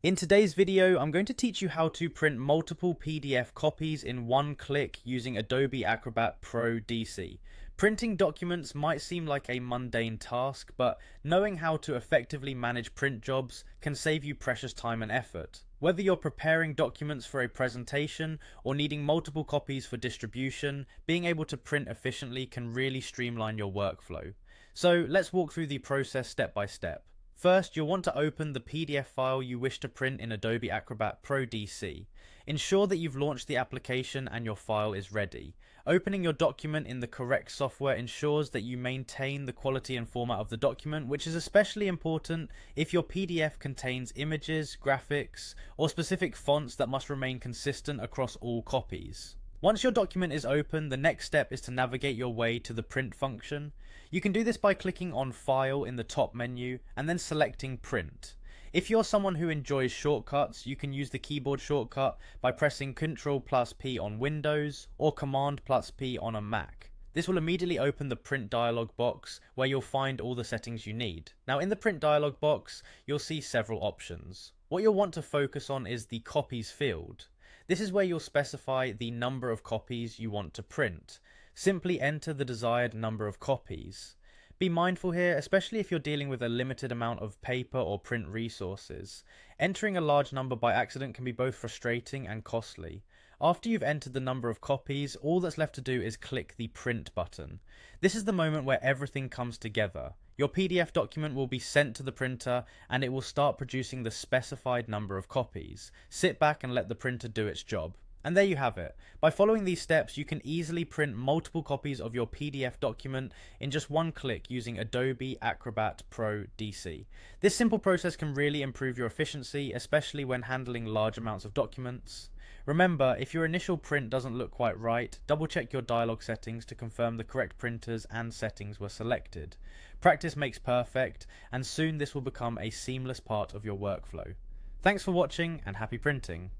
In today's video, I'm going to teach you how to print multiple PDF copies in one click using Adobe Acrobat Pro DC. Printing documents might seem like a mundane task, but knowing how to effectively manage print jobs can save you precious time and effort. Whether you're preparing documents for a presentation or needing multiple copies for distribution, being able to print efficiently can really streamline your workflow. So let's walk through the process step by step. First, you'll want to open the PDF file you wish to print in Adobe Acrobat Pro DC. Ensure that you've launched the application and your file is ready. Opening your document in the correct software ensures that you maintain the quality and format of the document, which is especially important if your PDF contains images, graphics, or specific fonts that must remain consistent across all copies. Once your document is open, the next step is to navigate your way to the print function. You can do this by clicking on File in the top menu and then selecting Print. If you're someone who enjoys shortcuts, you can use the keyboard shortcut by pressing Ctrl+P on Windows or Command+P on a Mac. This will immediately open the print dialog box where you'll find all the settings you need. Now in the print dialog box, you'll see several options. What you'll want to focus on is the Copies field. This is where you'll specify the number of copies you want to print. Simply enter the desired number of copies. Be mindful here, especially if you're dealing with a limited amount of paper or print resources. Entering a large number by accident can be both frustrating and costly. After you've entered the number of copies, all that's left to do is click the Print button. This is the moment where everything comes together. Your PDF document will be sent to the printer and it will start producing the specified number of copies. Sit back and let the printer do its job. And there you have it. By following these steps, you can easily print multiple copies of your PDF document in just one click using Adobe Acrobat Pro DC. This simple process can really improve your efficiency, especially when handling large amounts of documents. Remember, if your initial print doesn't look quite right, double check your dialog settings to confirm the correct printers and settings were selected. Practice makes perfect, and soon this will become a seamless part of your workflow. Thanks for watching and happy printing!